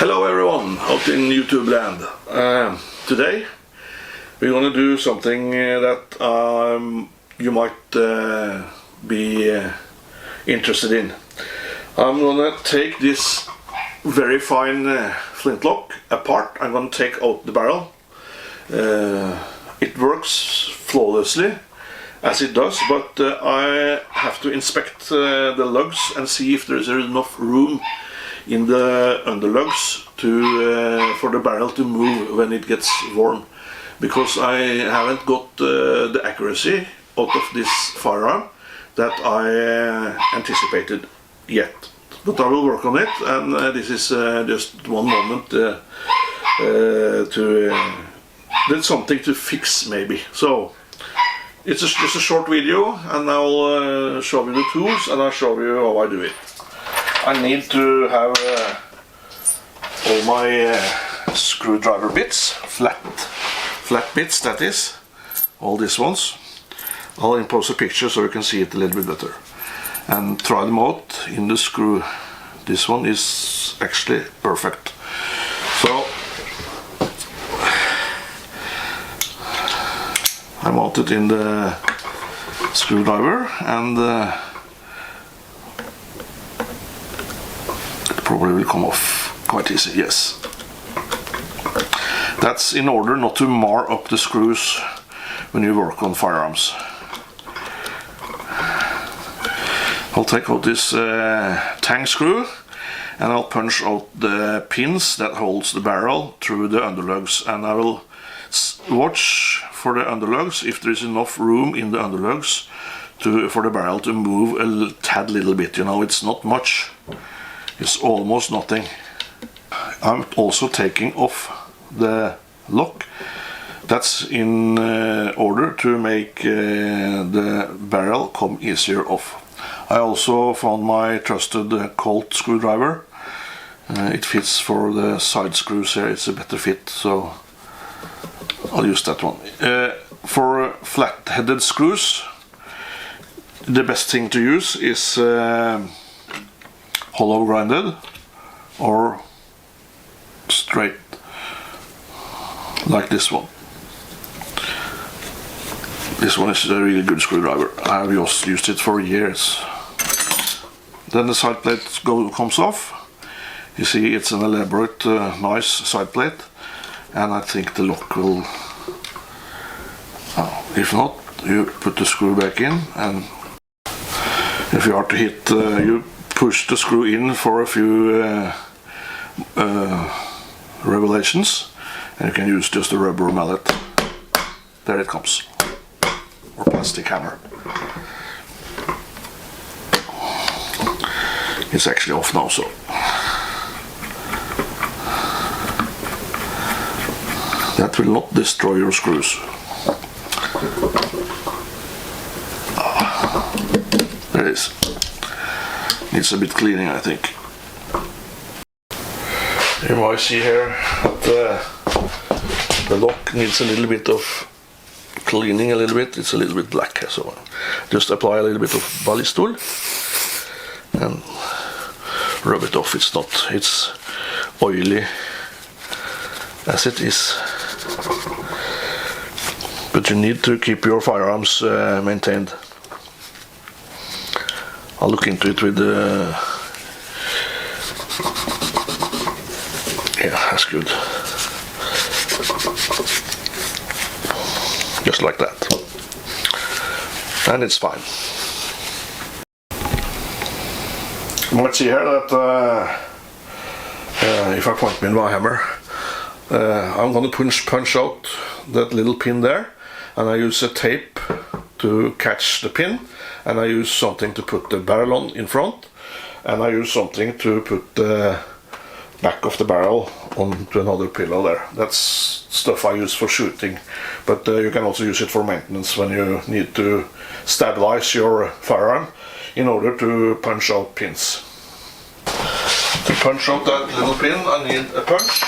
Hello everyone out in YouTube land. Today we're gonna do something that you might be interested in. I'm gonna take this very fine flintlock apart. I'm gonna take out the barrel. It works flawlessly as it does, but I have to inspect the lugs and see if there's enough room in the underlugs for the barrel to move when it gets warm, because I haven't got the accuracy out of this firearm that I anticipated yet. But I will work on it, and this is just one moment there's something to fix maybe. So it's just a short video, and I'll show you the tools and I'll show you how I do it. I need to have all my screwdriver bits, flat bits, that is, all these ones. I'll impose a picture so you can see it a little bit better and try them out in the screw. This one is actually perfect. So I mount it in the screwdriver, and probably will come off quite easy, yes. That's in order not to mar up the screws when you work on firearms. I'll take out this tang screw, and I'll punch out the pins that holds the barrel through the underlugs, and I will watch for the underlugs if there is enough room in the underlugs for the barrel to move a tad little bit. You know, it's not much. It's almost nothing. I'm also taking off the lock. That's in order to make the barrel come easier off. I also found my trusted Colt screwdriver. It fits for the side screws here. It's a better fit, so I'll use that one. For flat-headed screws, the best thing to use is hollow grinded or straight, like this one. This one is a really good screwdriver. I've just used it for years. Then the side plate comes off. You see, it's an elaborate, nice side plate, and I think the lock will. If not, you put the screw back in, and if you are to hit, you push the screw in for a few revolutions, and you can use just a rubber mallet. There it comes, or plastic hammer. It's actually off now, so that will not destroy your screws. There it is. Needs a bit cleaning, I think. You might see here that the lock needs a little bit of cleaning, a little bit. It's a little bit black, so just apply a little bit of ballistol and rub it off. It's oily as it is, but you need to keep your firearms maintained. I'll look into it with the... yeah, that's good. Just like that. And it's fine. You might see here that if I point me in my hammer, I'm going to punch out that little pin there, and I use a tape to catch the pin, and I use something to put the barrel on in front, and I use something to put the back of the barrel onto another pillow there. That's stuff I use for shooting, but you can also use it for maintenance when you need to stabilize your firearm in order to punch out pins. To punch out that little pin, I need a punch,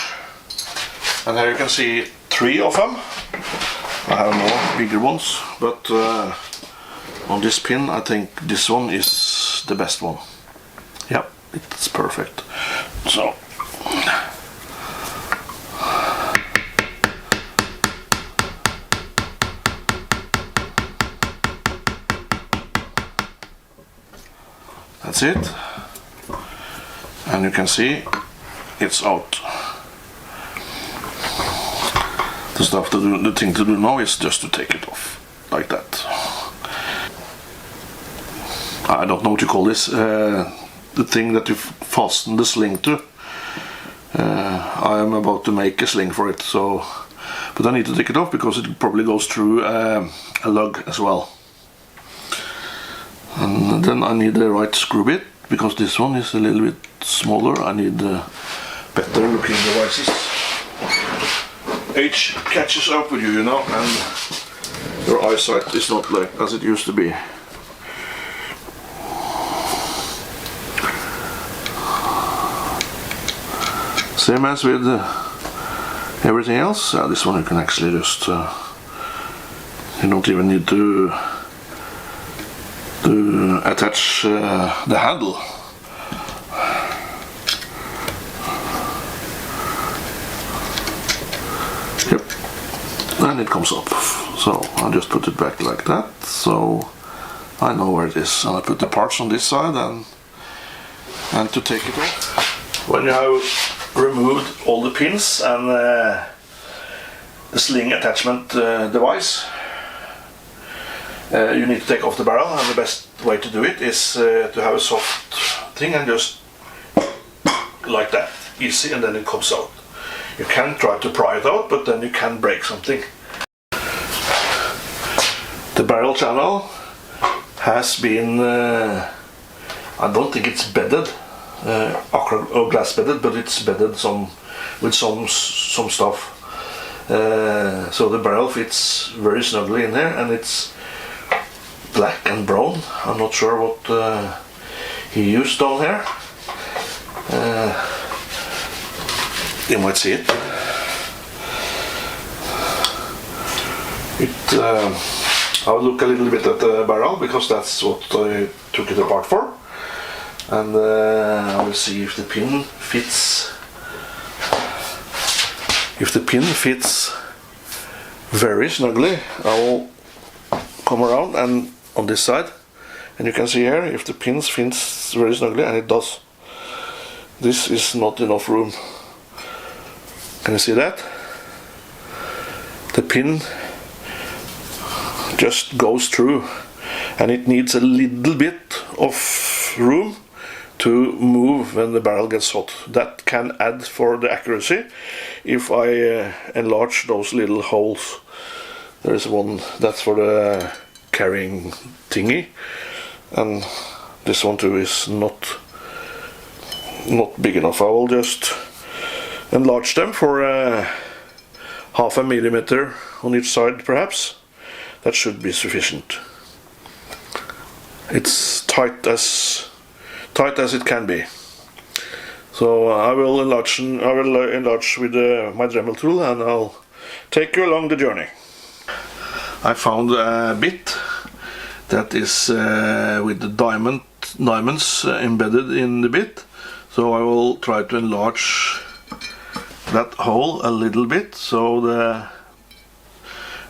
and here you can see 3 of them. I have more bigger ones, but on this pin I think this one is the best one. Yep, it's perfect. So That's it. And you can see it's out. The thing to do now is just to take it off, like that. I don't know what you call this, the thing that you fasten the sling to. I am about to make a sling for it, so, but I need to take it off because it probably goes through a lug as well. And then I need the right screw bit, because this one is a little bit smaller. I need better looking devices. Age catches up with you, you know, and your eyesight is not like as it used to be. Same as with everything else. This one you can actually just you don't even need to attach the handle. Yep, and it comes up. So I'll just put it back like that, so I know where it is. And I put the parts on this side and to take it off. When you have removed all the pins and the sling attachment device, you need to take off the barrel, and the best way to do it is to have a soft thing and just like that, easy, and then it comes out. You can try to pry it out, but then you can break something. The barrel channel has been, I don't think it's bedded, or glass bedded, but it's bedded with some stuff. So the barrel fits very snugly in there, and it's black and brown. I'm not sure what he used down here. You might see it. I will look a little bit at the barrel, because that's what I took it apart for, and I will see if the pin fits. If the pin fits very snugly, I will come around and on this side, and you can see here if the pins fits very snugly, and it does. This is not enough room. Can you see that? The pin just goes through, and it needs a little bit of room to move when the barrel gets hot. That can add for the accuracy if I enlarge those little holes. There is one that's for the carrying thingy, and this one too is not big enough. I will just enlarge them for 0.5 millimeter on each side, perhaps. That should be sufficient. It's tight as it can be. So I will enlarge with my Dremel tool, and I'll take you along the journey. I found a bit that is with the diamonds embedded in the bit, so I will try to enlarge that hole a little bit, so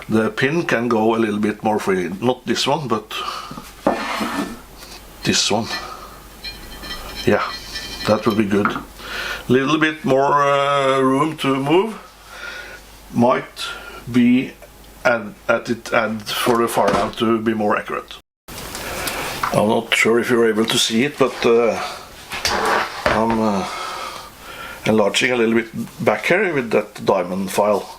the pin can go a little bit more free. Not this one, but this one. Yeah, that would be good. Little bit more room to move might be add for the far out to be more accurate. I'm not sure if you're able to see it, but I'm enlarging a little bit back here with that diamond file,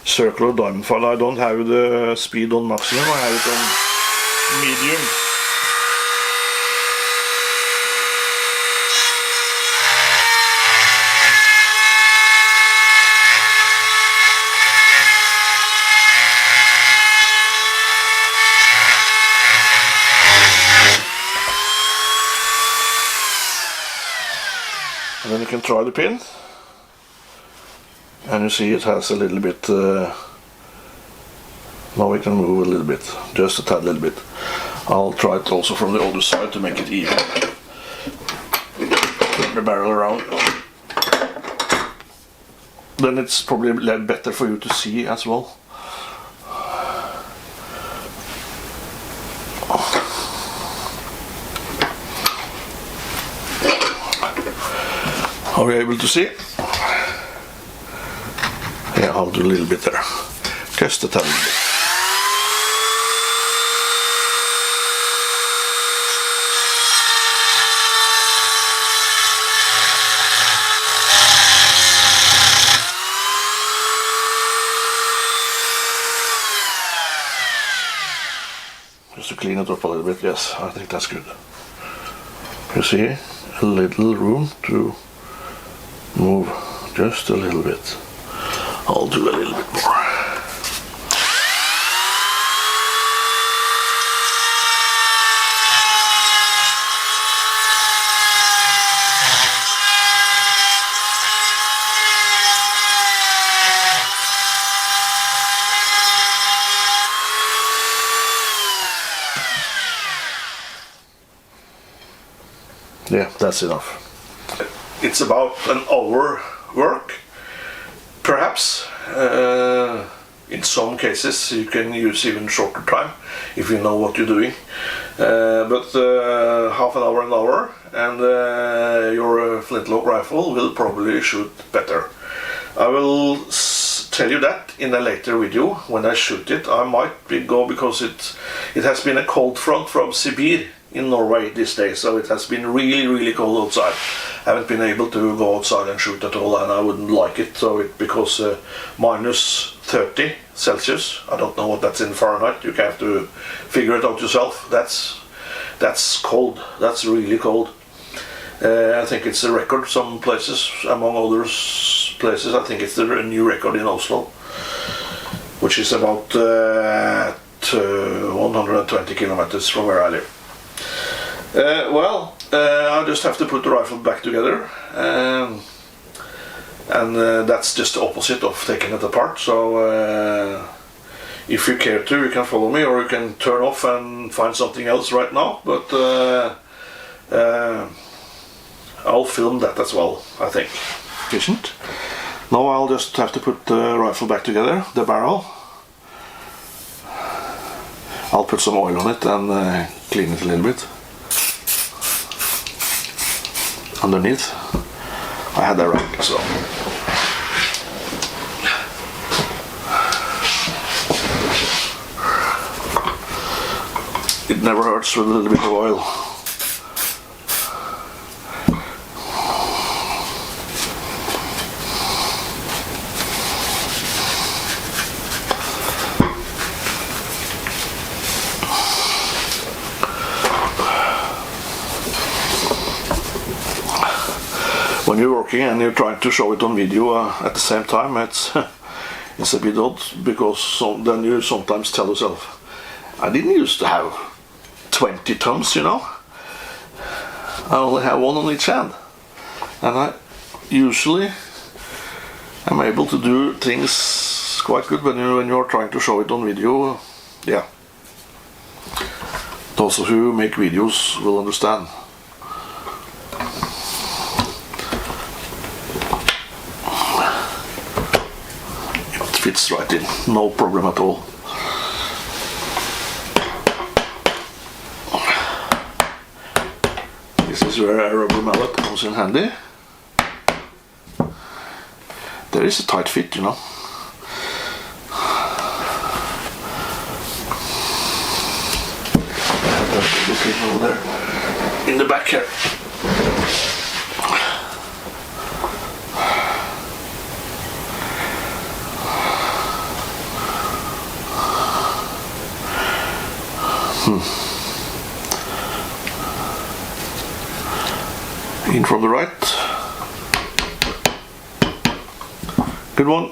circular diamond file. I don't have the speed on maximum, I have it on medium. And then you can try the pin, and you see it has a little bit, now we can move a little bit, just a tad little bit. I'll try it also from the other side to make it even. Turn the barrel around. Then it's probably better for you to see as well. Are you able to see? Yeah, I'll do a little bit there. Just a tiny bit. Just to clean it up a little bit, yes, I think that's good. You see, a little room to move just a little bit. I'll do a little bit more. Yeah, that's enough. It's about an hour work, perhaps. In some cases you can use even shorter time if you know what you're doing. But half an hour, and your flintlock rifle will probably shoot better. I will tell you that in a later video when I shoot it. I might go because it has been a cold front from Sibir in Norway this day, so it has been really cold outside. I haven't been able to go outside and shoot at all, and I wouldn't like it, because minus 30 Celsius, I don't know what that's in Fahrenheit, you have to figure it out yourself. That's cold, that's really cold. I think it's a record some places, among other places. I think it's a new record in Oslo, which is about 120 kilometers from where I live. I just have to put the rifle back together, and that's just the opposite of taking it apart. So if you care to, you can follow me, or you can turn off and find something else right now, but I'll film that as well, I think. Efficient. Now I'll just have to put the rifle back together, the barrel. I'll put some oil on it and clean it a little bit. Underneath, I had that rag, so it never hurts with a little bit of oil. When you're working and you're trying to show it on video at the same time, it's a bit odd, because then you sometimes tell yourself, I didn't used to have 20 thumbs, you know. I only have one on each hand, and I usually am able to do things quite good when you're trying to show it on video. Yeah, those who make videos will understand. Fits right in, no problem at all. This is where a rubber mallet comes in handy. There is a tight fit, you know. Looking over there in the back here. In from the right. Good one.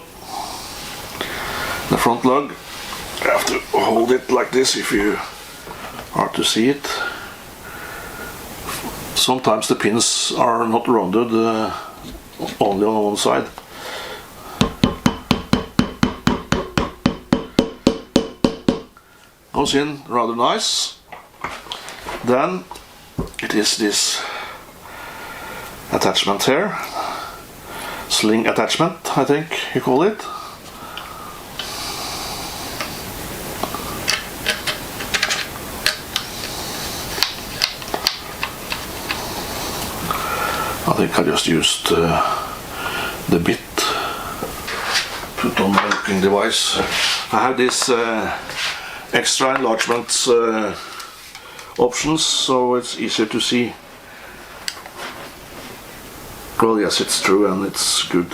The front lug. You have to hold it like this if you are to see it. Sometimes the pins are not rounded, only on one side. Goes in rather nice. Then it is this attachment here, sling attachment, I think you call it. think I just used the bit put on my looking device. I have this extra enlargement options, so it's easier to see. Well, yes, it's true and it's good.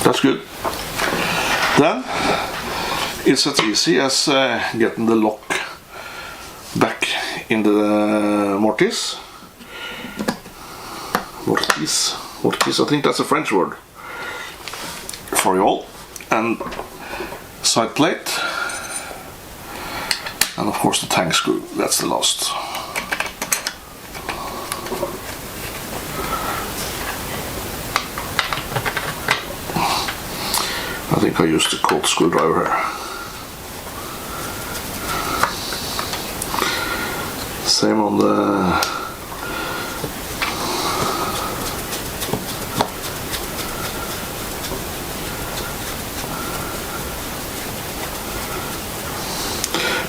That's good. Then it's as easy as getting the lock back in the mortise. Mortise, I think that's a French word for you all. And side plate, and of course the tang screw. That's the last. I think I used a cold screwdriver here. Same on the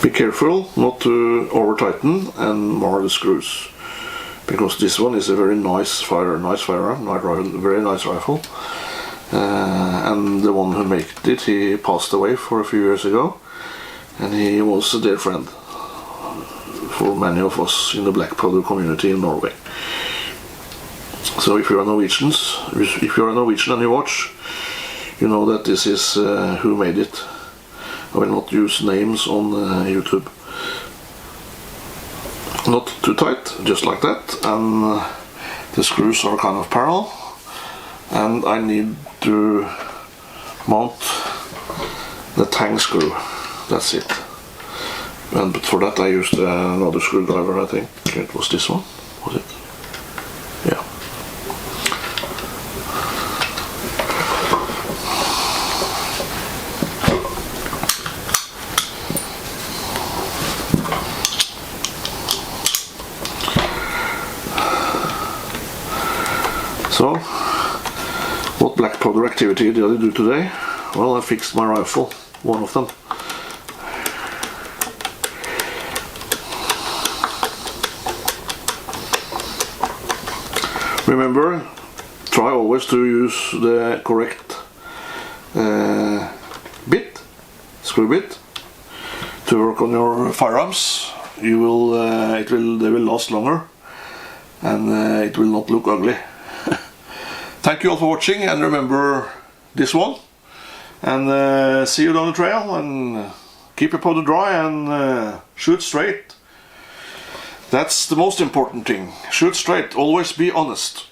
be careful not to over tighten and mar the screws, because this one is a very nice firearm, very nice rifle. And the one who made it, he passed away for a few years ago, and he was a dear friend for many of us in the black powder community in Norway. So if you are Norwegian and you watch, you know that this is who made it. I will not use names on YouTube. Not too tight, just like that, and the screws are kind of parallel, and I need to mount the tang screw. That's it. But for that I used another screwdriver. I think it was this one, was it? Yeah. So, what black powder activity did I do today? Well, I fixed my rifle, one of them. Remember, try always to use the correct screw bit, to work on your firearms. They will last longer, and it will not look ugly. Thank you all for watching, and remember this one, and see you down the trail, and keep your powder dry and shoot straight. That's the most important thing. Shoot straight, always be honest.